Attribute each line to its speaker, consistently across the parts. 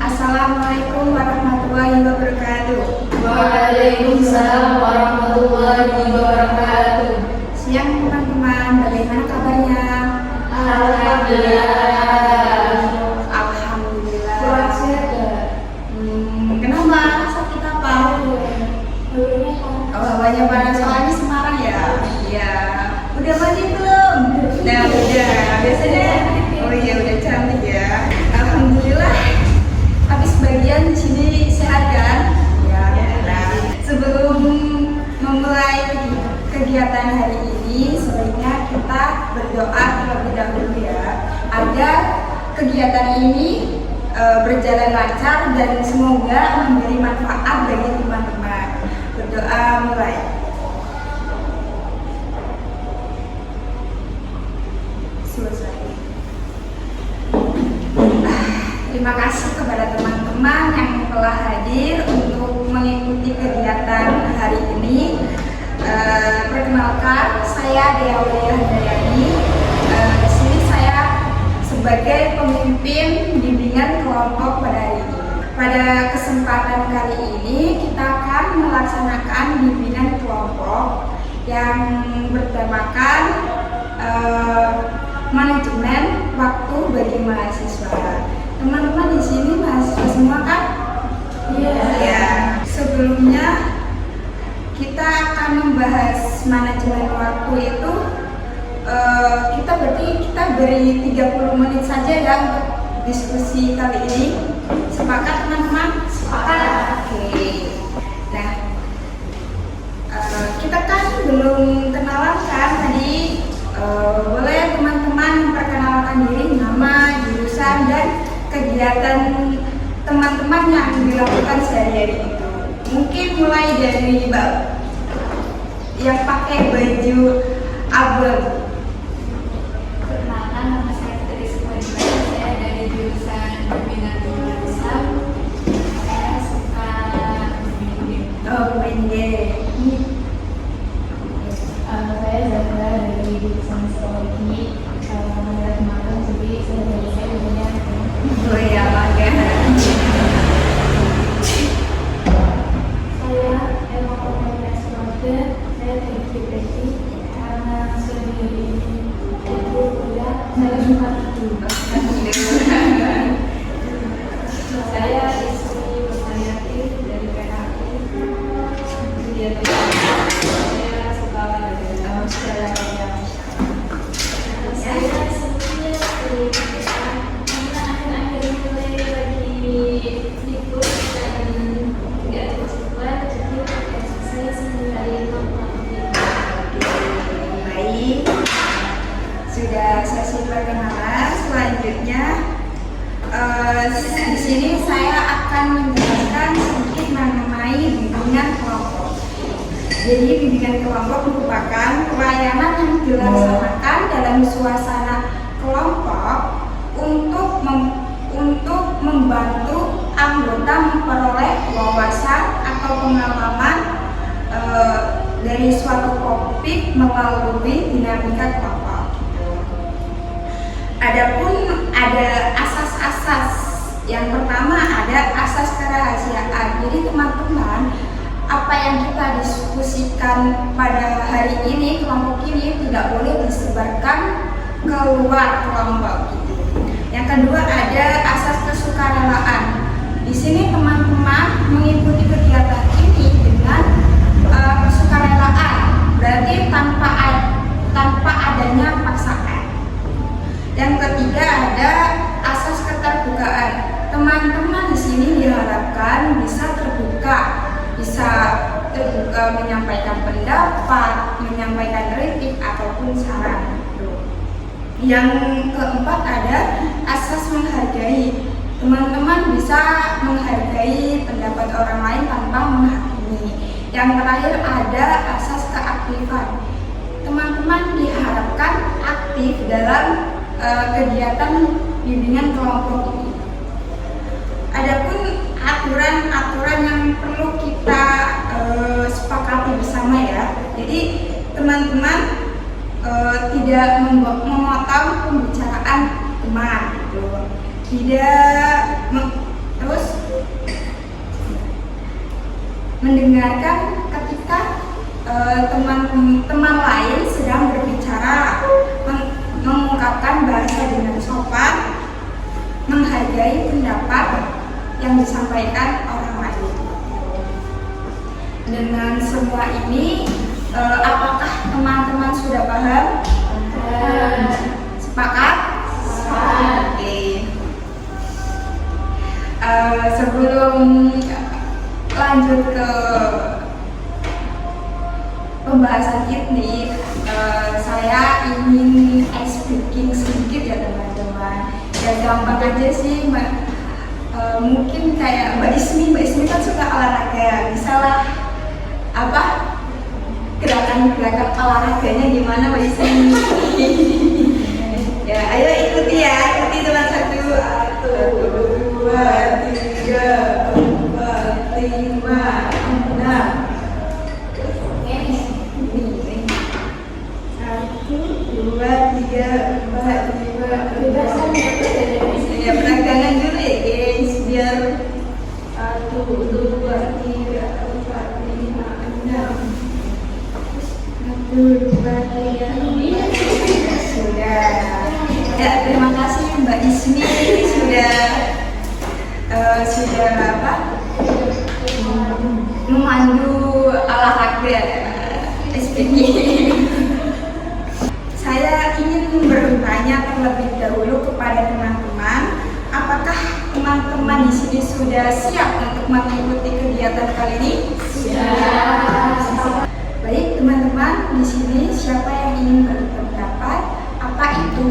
Speaker 1: Assalamualaikum warahmatullahi wabarakatuh.
Speaker 2: Waalaikumsalam warahmatullahi wabarakatuh.
Speaker 1: Siang teman-teman, bagaimana kabarnya?
Speaker 2: Alhamdulillah.
Speaker 1: Alhamdulillah.
Speaker 2: Kurang sehat ya?
Speaker 1: Kenapa? Sakit apa? Oh, hawanya panas soalnya Semarang ya? Iya. Udah mandi belum? Nah, udah. Biasanya, oh iya udah cantik ya. Alhamdulillah. Habis bagian di sini sehat kan? Ya. Nah, sebelum memulai kegiatan hari ini, sebaiknya kita berdoa terlebih dahulu ya, agar kegiatan ini berjalan lancar dan semoga memberi manfaat bagi teman-teman. Berdoa mulai. Selesai. Terima kasih kepada teman-teman yang telah hadir untuk mengikuti kegiatan hari ini. Perkenalkan, saya Dea Handayani. Di sini saya sebagai pemimpin bimbingan kelompok pada hari ini. Pada kesempatan kali ini kita akan melaksanakan bimbingan kelompok yang bertemakan manajemen waktu bagi mahasiswa. Teman-teman di sini mahasiswa semua kan?
Speaker 2: Iya.
Speaker 1: Ya. Sebelumnya kita akan membahas manajemen waktu itu. Kita beri 30 menit saja ya untuk diskusi kali ini. Sepakat teman-teman?
Speaker 2: Sepakat.
Speaker 1: Oke. Nah, kita kan belum kenalan kan tadi. Boleh teman-teman memperkenalkan diri, nama, jurusan, dan kegiatan teman-teman yang dilakukan sehari-hari itu. Mungkin mulai dari Mbak yang pakai baju abu.
Speaker 2: Perkenalkan, nama saya Putri Sumardi. Saya dari jurusan Bimbingan Jurusan. Saya suka
Speaker 1: Main game.
Speaker 2: Saya Zahra dari jurusan Psikologi. Mengenai kemarin, jadi saya punya
Speaker 1: Oh iya, bangga.
Speaker 2: saya Emma Komunitas Mode. Saya terinspirasi karena sendiri ini itu kuliah saya suka itu. Saya istri Berhayati dari PKI. Kegiatan saya suka dari saya sebenarnya karena akhir-akhir mulai lagi libur dan tidak ada kesibukan, jadi saya sebenarnya
Speaker 1: Baik. Sudah sesi perkenalan. Selanjutnya di sini saya akan menjelaskan sedikit mengenai bimbingan kelompok. Jadi bimbingan kelompok merupakan pelayanan yang dilaksanakan dalam suasana kelompok untuk membantu anggota memperoleh wawasan atau pengalaman dari suatu topik melalui dinamika kelompok. Adapun ada asas-asas. Yang pertama ada asas kerahasiaan. Jadi teman-teman, apa yang kita diskusikan pada hari ini, kelompok ini tidak boleh disebarkan keluar kelompok gitu. Yang kedua ada asas kesukarelaan. Di sini teman-teman mengikuti kegiatan ini dengan kesukarelaan, berarti tanpa adanya paksaan. Yang ketiga ada asas keterbukaan. Teman-teman di sini diharapkan bisa terbuka menyampaikan pendapat, menyampaikan kritik ataupun saran. Yang keempat ada asas menghargai. Teman-teman bisa menghargai pendapat orang lain tanpa menghakimi. Yang terakhir ada asas keaktifan. Teman-teman diharapkan aktif dalam kegiatan bimbingan kelompok ini. Adapun aturan-aturan yang perlu kita sepakati bersama ya. Jadi teman-teman tidak memotong pembicaraan teman gitu. Tidak mendengarkan ketika teman lain sedang berbicara, mengungkapkan bahasa dengan sopan, menghargai pendapat yang disampaikan orang lain. Dengan semua ini, apakah teman-teman sudah paham? Sepakat? Oke. Sebelum lanjut ke pembahasan ini, saya ingin ice breaking sedikit ya teman-teman. Ya gampang aja sih, mungkin kayak Mbak Ismi kan suka olahraga ya, misalnya apa gerakan-gerakan olahraganya gimana Mbak Ismi? Ya ayo ikuti teman. 1, 2, 3, 4, 5, 6. Ya peregangan dulu ya guys, biar 1, 2, 3, 4, 5, 6. 1, 2, 3, 4. Sudah. Ya, terima kasih Mbak Ismi sudah memandu olahraga SPG. Saya ingin bertanya terlebih dahulu kepada teman-teman, apakah teman-teman di sini sudah siap untuk mengikuti kegiatan kali ini? Siap. Baik teman-teman, di sini siapa yang ingin berpendapat apa itu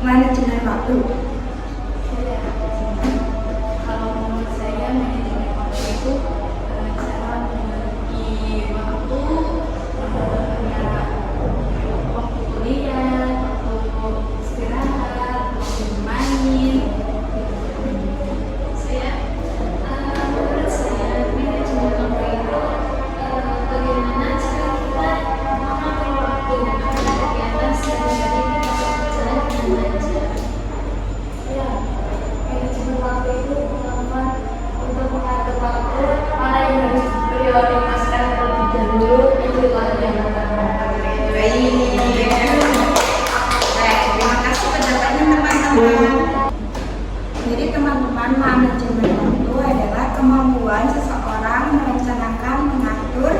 Speaker 1: manajemen waktu?
Speaker 2: Kalau menurut saya manajemen waktu itu cara membagi waktu antara waktu kuliah, waktu istirahat, waktu bermain. Menurut saya manajemen waktu itu bagaimana cara kita mengatur waktu antara kegiatan sehari-hari kita berjalan dengan lancar. Ya, manajemen waktu itu pertama untuk mengatur waktu mana yang harus diprioritaskan terlebih dahulu, itu yang pertama.
Speaker 1: Baik, terima kasih pendapatnya teman-teman. Jadi teman-teman, manajemen waktu adalah kemampuan seseorang merencanakan, mengatur,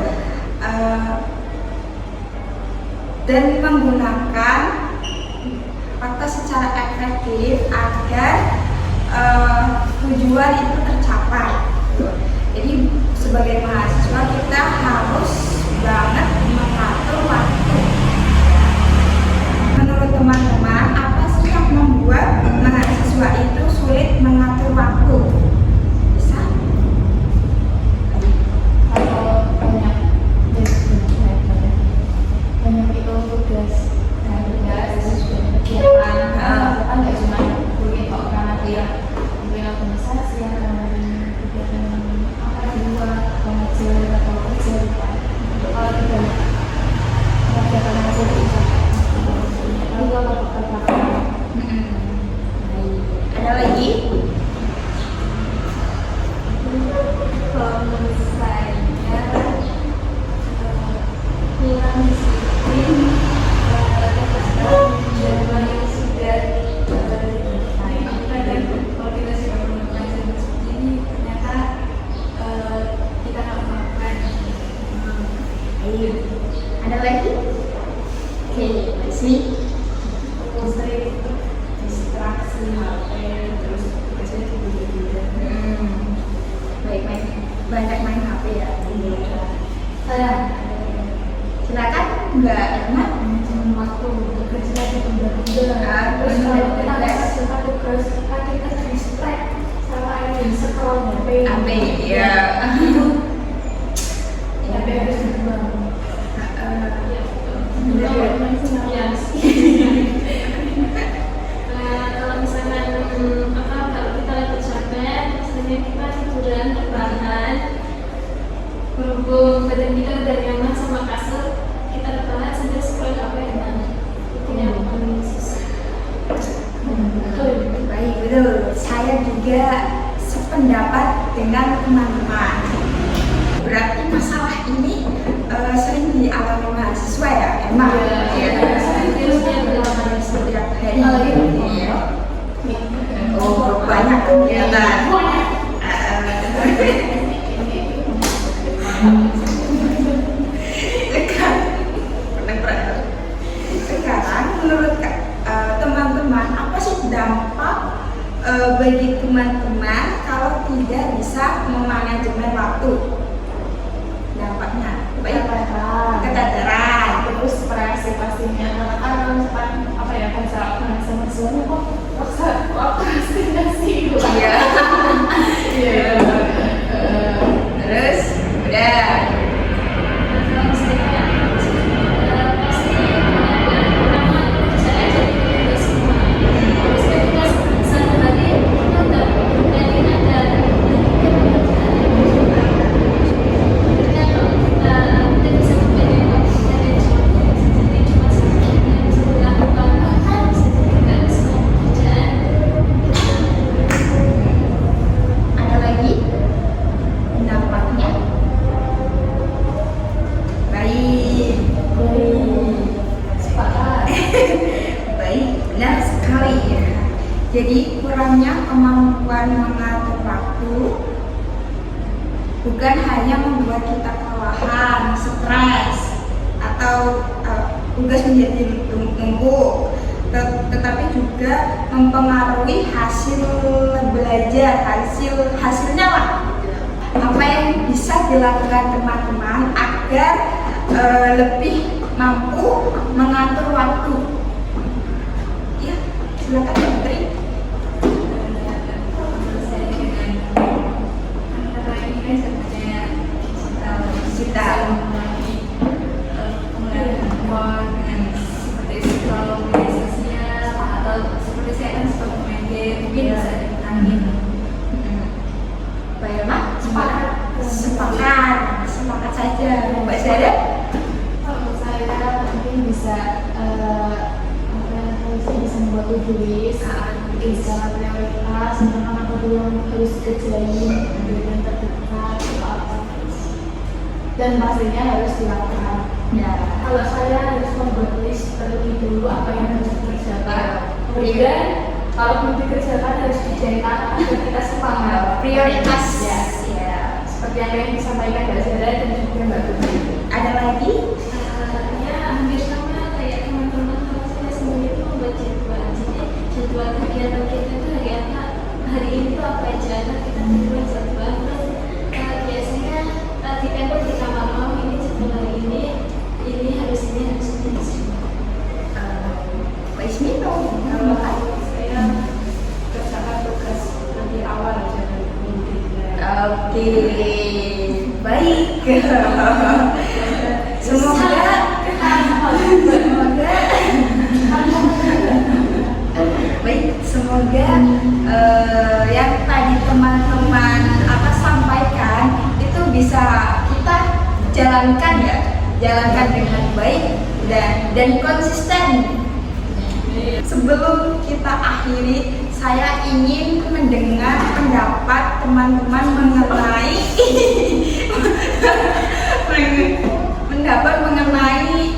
Speaker 1: dan menggunakan waktu secara efektif agar tujuan itu tercapai. Jadi sebagai mahasiswa kita harus banget mengatur waktu. Menurut teman-teman, apa sih yang membuat mahasiswa itu sulit mengatur waktu? Bisa?
Speaker 2: Kalau banyak itu tugas kegiatan kan nggak cuma mungkin kalau karena dia mungkin organisasi atau kegiatan apa di luar mengajar atau kerja kalau tidak kegiatan yang saya bisa tapi kalau bekerja
Speaker 1: Ada lagi?
Speaker 2: kalau menurut saya kurang disiplin jadwal yang sudah kadang kalau kita sudah melakukan jadwal seperti ini ternyata kita nggak melakukan.
Speaker 1: Ada lagi? Oke, Ismi.
Speaker 2: Sering distraksi HP terus biasanya tidur-tidur.
Speaker 1: Baik, banyak main HP ya. Silakan Mbak Irma.
Speaker 2: Manajemen waktu tugasnya ditunda-tunda. Terus kalau kita nggak selesai tugas kita distract sama yang scroll HP.
Speaker 1: Ya.
Speaker 2: HP harus dibuang. Kalau misalkan kalau kita lagi capek, misalnya kita tiduran rebahan, berhubung badan kita udah nyaman sama kasur, kita rebahan sambil scroll HP itu yang paling susah.
Speaker 1: Baik, betul. Saya juga sependapat dengan teman-teman. berarti masalah ini sering dialami mahasiswa ya, emang setiap hari. Iya. Oh, banyak kegiatan. Sekarang menurut teman-teman, apa sih dampak bagi teman-teman kalau tidak bisa memanajemen waktu? Dampaknya baik, kesadaran,
Speaker 3: terus stres pastinya, karena kan kalau misalkan apa ya, bahasa mahasiswanya kok prokrastinasi gitu.
Speaker 1: iya.
Speaker 3: Iya.
Speaker 1: Terus udah. Ada lagi dampaknya? Baik,
Speaker 3: Sepakat.
Speaker 1: baik, benar sekali ya. Jadi kurangnya kemampuan mengatur waktu bukan hanya membuat kita kelelahan, stres, atau tugas menjadi numpuk, tetapi juga mempengaruhi hasil belajar, hasilnya lah. Apa yang bisa dilakukan teman-teman agar lebih mampu mengatur waktu? Ya, silakan Putri. Digital. Mbak Irma? Sepakat saja. Mbak Zara?
Speaker 3: Kalau saya mungkin bisa bisa membuat to-do list, bisa prioritas, tentang apa dulu yang harus dikerjain, dan terdekat, apa, dan pastinya harus dilakukan.
Speaker 1: Ya.
Speaker 3: Kalau saya harus membuat list terlebih dulu apa yang harus dikerjakan, kemudian kalau belum dikerjakan harus dicetak agar kita semangat.
Speaker 1: Prioritas.
Speaker 3: Ya.
Speaker 1: Ya.
Speaker 3: Seperti yang disampaikan Mbak Zara dan juga Mbak Putri.
Speaker 1: Ada lagi?
Speaker 2: Ya hampir sama kayak teman-teman, kalau saya sendiri itu membuat jadwal. Jadi jadwal kegiatan kita itu hari apa, hari ini tuh apa aja, nah kita buat jadwal. Terus biasanya di tempo di kamar, oh ini jadwal hari ini harus ini.
Speaker 1: Mbak Ismi tahu?
Speaker 3: Saya kerjakan tugas lebih awal aja dari
Speaker 1: Oke, baik. Semoga baik, semoga yang tadi teman-teman sampaikan itu bisa kita jalankan dengan baik dan konsisten. Sebelum kita akhiri, saya ingin mendengar pendapat teman-teman mengenai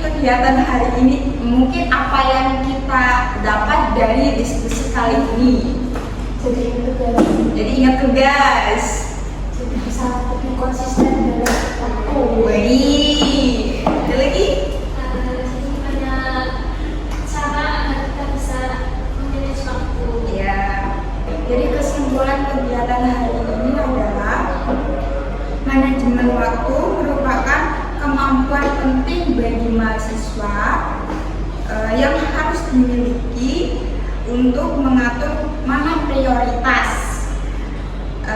Speaker 1: kegiatan hari ini. Mungkin apa yang kita dapat dari diskusi kali ini. Jadi ingat tugas.
Speaker 3: jadi bisa lebih konsisten dalam waktu.
Speaker 1: Baik. Ada lagi?
Speaker 2: Jadi banyak cara agar kita bisa memanage waktu.
Speaker 1: Ya. Jadi kesimpulan kegiatan hari ini adalah manajemen waktu merupakan kemampuan penting bagi mahasiswa yang harus dimiliki untuk mengatur mana prioritas,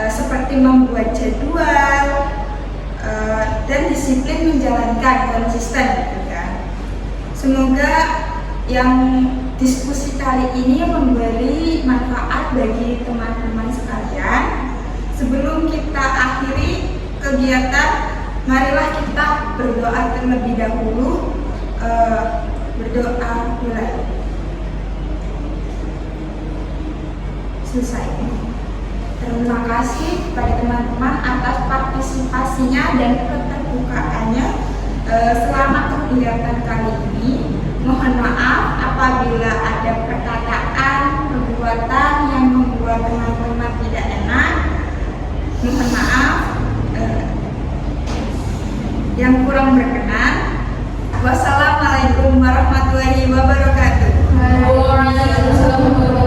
Speaker 1: seperti membuat jadwal dan disiplin menjalankan konsisten gitu kan. Semoga yang diskusi kali ini memberi manfaat bagi teman-teman sekalian. Sebelum kita akhiri kegiatan, marilah kita berdoa terlebih dahulu. Berdoa mulai. Selesai. Terima kasih kepada teman-teman atas partisipasinya dan keterbukaannya selama kegiatan kali ini. Mohon maaf apabila ada perkataan, perbuatan yang membuat teman-teman tidak enak. Mohon maaf yang kurang berkenan. Wassalamualaikum warahmatullahi wabarakatuh.
Speaker 3: Waalaikumsalam warahmatullahi wabarakatuh.